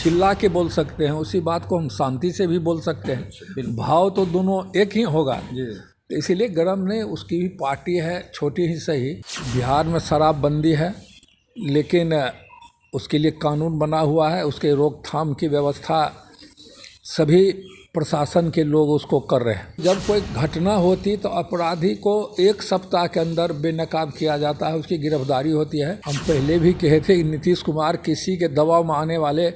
चिल्ला के बोल सकते हैं, उसी बात को हम शांति से भी बोल सकते हैं। भाव तो दोनों एक ही होगा। तो इसीलिए गरम ने, उसकी भी पार्टी है, छोटी ही सही। बिहार में शराबबंदी है, लेकिन उसके लिए कानून बना हुआ है, उसके रोकथाम की व्यवस्था सभी प्रशासन के लोग उसको कर रहे हैं। जब कोई घटना होती तो अपराधी को 1 सप्ताह के अंदर बेनकाब किया जाता है, उसकी गिरफ्तारी होती है। हम पहले भी कहे थे कि नीतीश कुमार किसी के दबाव में आने वाले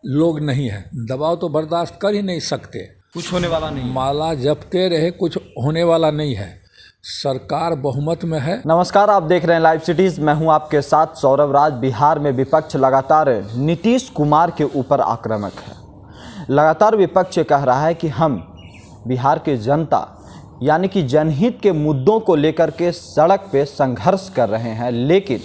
लोग नहीं हैं। दबाव तो बर्दाश्त कर ही नहीं सकते, कुछ होने वाला नहीं। माला जपते रहे, कुछ होने वाला नहीं है। सरकार बहुमत में है। नमस्कार, आप देख रहे हैं लाइव सिटीज। मैं हूं आपके साथ सौरभ राज। बिहार में विपक्ष लगातार नीतीश कुमार के ऊपर आक्रामक है। लगातार विपक्ष कह रहा है कि हम बिहार की जनता यानी कि जनहित के मुद्दों को लेकर के सड़क पे संघर्ष कर रहे हैं, लेकिन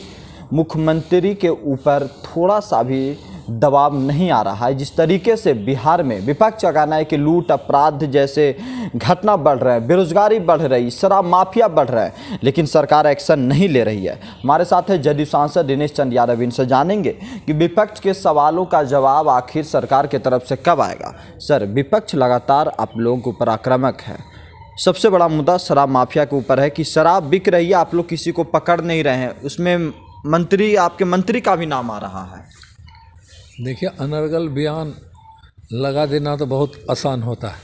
मुख्यमंत्री के ऊपर थोड़ा सा भी दबाव नहीं आ रहा है। जिस तरीके से बिहार में विपक्ष का कहना है कि लूट अपराध जैसे घटना बढ़ रहे हैं, बेरोजगारी बढ़ रही, शराब माफिया बढ़ रहा है, लेकिन सरकार एक्शन नहीं ले रही है। हमारे साथ है जदयू सांसद दिनेश चंद्र यादव। इनसे जानेंगे कि विपक्ष के सवालों का जवाब आखिर सरकार की तरफ से कब आएगा। सर, विपक्ष लगातार आप लोगों के ऊपर आक्रामक है। सबसे बड़ा मुद्दा शराब माफिया के ऊपर है कि शराब बिक रही है, आप लोग किसी को पकड़ नहीं रहे हैं। उसमें मंत्री, आपके मंत्री का भी नाम आ रहा है। देखिए, अनर्गल बयान लगा देना तो बहुत आसान होता है,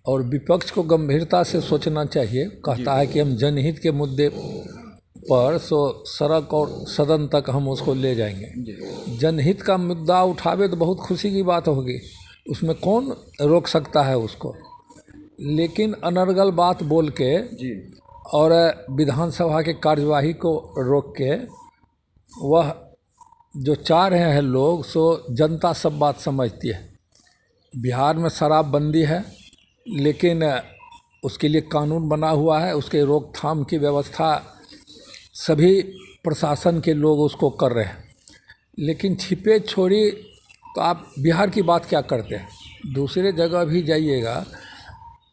और विपक्ष को गंभीरता से सोचना चाहिए। कहता है कि हम जनहित के मुद्दे पर सड़क और सदन तक हम उसको ले जाएंगे। जनहित का मुद्दा उठावे तो बहुत खुशी की बात होगी, उसमें कौन रोक सकता है उसको। लेकिन अनर्गल बात बोल के और विधानसभा के कार्यवाही को रोक के वह जो चाह रहे हैं लोग, सो जनता सब बात समझती है। बिहार में शराबबंदी है, लेकिन उसके लिए कानून बना हुआ है, उसके रोकथाम की व्यवस्था सभी प्रशासन के लोग उसको कर रहे हैं। लेकिन छिपे छोड़ी तो आप बिहार की बात क्या करते हैं? दूसरे जगह भी जाइएगा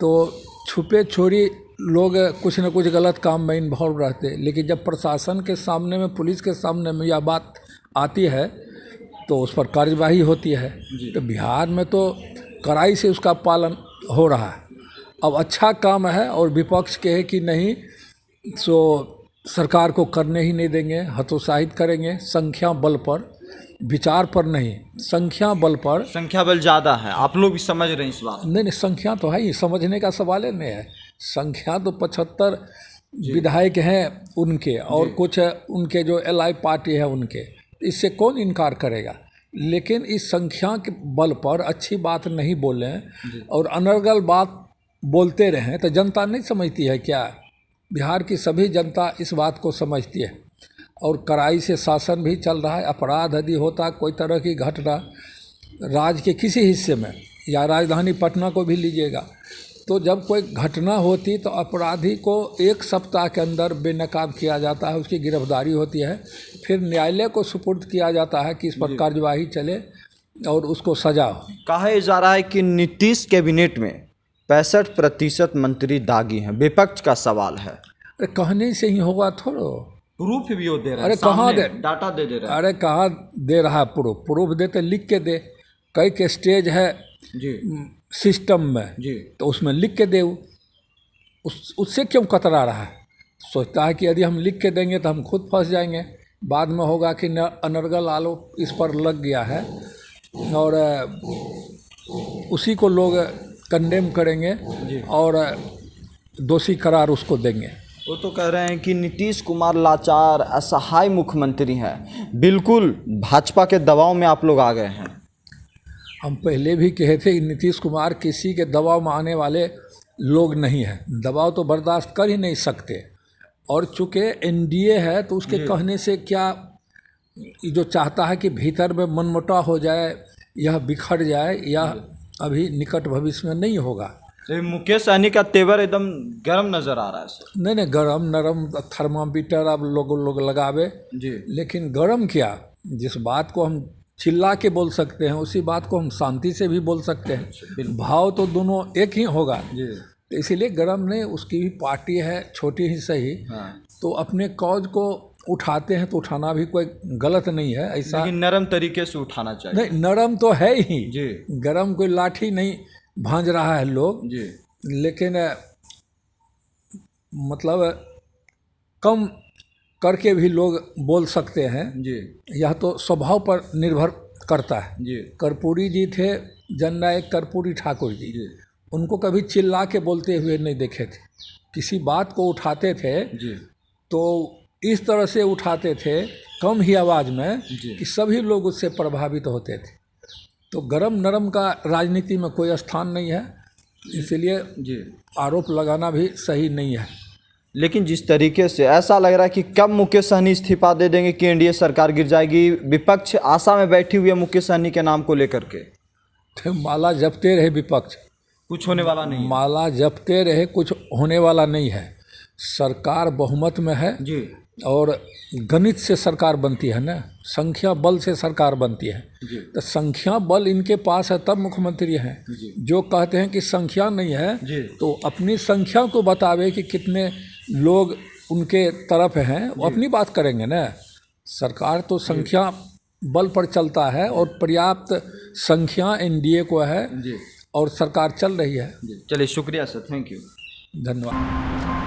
तो छुपे छोड़ी लोग कुछ न कुछ गलत काम में इन्वॉल्व रहते हैं, लेकिन जब प्रशासन के सामने में, पुलिस के सामने में यह बात आती है तो उस पर कार्यवाही होती है। तो बिहार में तो कड़ाई से उसका पालन हो रहा है। अब अच्छा काम है, और विपक्ष कहे कि नहीं, सो सरकार को करने ही नहीं देंगे, हतोत्साहित करेंगे। संख्या बल पर, विचार पर नहीं, संख्या बल पर। संख्या बल ज़्यादा है, आप लोग भी समझ रहे हैं इस बात? नहीं, संख्या तो है ही, समझने का सवाल ही नहीं है। संख्या तो 75 विधायक हैं उनके, और कुछ उनके जो एलआई पार्टी है उनके, इससे कौन इनकार करेगा। लेकिन इस संख्या के बल पर अच्छी बात नहीं बोलें और अनर्गल बात बोलते रहें तो जनता नहीं समझती है क्या? बिहार की सभी जनता इस बात को समझती है, और कड़ाई से शासन भी चल रहा है। अपराध यदि होता, कोई तरह की घटना राज्य के किसी हिस्से में, या राजधानी पटना को भी लीजिएगा, तो जब कोई घटना होती तो अपराधी को 1 सप्ताह के अंदर बेनकाब किया जाता है, उसकी गिरफ्तारी होती है, फिर न्यायालय को सुपुर्द किया जाता है कि इस पर कार्यवाही चले और उसको सजा हो। कहा जा रहा है कि नीतीश कैबिनेट में 65% मंत्री दागी हैं। विपक्ष का सवाल है। अरे कहने से ही होगा थोड़ो, प्रूफ भी वो दे रहा है। अरे कहाँ दे, डाटा दे रहा है। अरे कहाँ दे रहा है प्रूफ देते, लिख के दे। कई के स्टेज है जी सिस्टम में जी, तो उसमें लिख के दे। उससे क्यों कतरा रहा है? सोचता है कि यदि हम लिख के देंगे तो हम खुद फंस जाएंगे। बाद में होगा कि अनर्गल आरोप इस पर लग गया है और उसी को लोग कंडेम करेंगे और दोषी करार उसको देंगे। वो तो कह रहे हैं कि नीतीश कुमार लाचार असहाय मुख्यमंत्री हैं, बिल्कुल भाजपा के दबाव में आप लोग आ गए हैं। हम पहले भी कहे थे कि नीतीश कुमार किसी के दबाव में आने वाले लोग नहीं हैं। दबाव तो बर्दाश्त कर ही नहीं सकते, और चूँकि एनडीए है तो उसके कहने से क्या, जो चाहता है कि भीतर में मनमुटाव हो जाए, यह बिखर जाए, यह अभी निकट भविष्य में नहीं होगा। मुकेश सहनी का तेवर एकदम गर्म नजर आ रहा है सर। नहीं, गरम नरम थर्मामीटर अब लोग लगावे जी, लेकिन गरम क्या, जिस बात को हम चिल्ला के बोल सकते हैं उसी बात को हम शांति से भी बोल सकते हैं। भाव तो दोनों एक ही होगा। तो इसीलिए गरम ने, उसकी भी पार्टी है, छोटी ही सही, तो अपने कौज को उठाते हैं तो उठाना भी कोई गलत नहीं है, ऐसा लेकिन नरम तरीके से उठाना चाहिए। नहीं, नरम तो है ही जी गरम, कोई लाठी नहीं भांज रहा है लोग, जी लेकिन मतलब कम करके भी लोग बोल सकते हैं। जी यह तो स्वभाव पर निर्भर करता है। जी कर्पूरी जी थे, जननायक कर्पूरी ठाकुर जी, जी उनको कभी चिल्ला के बोलते हुए नहीं देखे थे। किसी बात को उठाते थे जी तो इस तरह से उठाते थे कम ही आवाज़ में जी। कि सभी लोग उससे प्रभावित होते थे। तो गरम नरम का राजनीति में कोई स्थान नहीं है, इसलिए जी। आरोप लगाना भी सही नहीं है। लेकिन जिस तरीके से ऐसा लग रहा है कि कब मुकेश सहनी इस्तीफा दे देंगे कि एनडीए सरकार गिर जाएगी, विपक्ष आशा में बैठी हुई है मुकेश सहनी के नाम को लेकर के। तो माला जपते रहे विपक्ष, कुछ होने वाला नहीं है। माला जपते रहे, कुछ होने वाला नहीं है। सरकार बहुमत में है जी और गणित से सरकार बनती है ना, संख्या बल से सरकार बनती है। जी तो संख्या बल इनके पास है तब मुख्यमंत्री हैं। जी जो कहते हैं कि संख्या नहीं है जी तो अपनी संख्या को बतावे कि कितने लोग उनके तरफ हैं, वो अपनी बात करेंगे ना। सरकार तो संख्या बल पर चलता है और पर्याप्त संख्या एनडीए को है जी और सरकार चल रही है। जी। चलिए शुक्रिया सर, थैंक यू। धन्यवाद।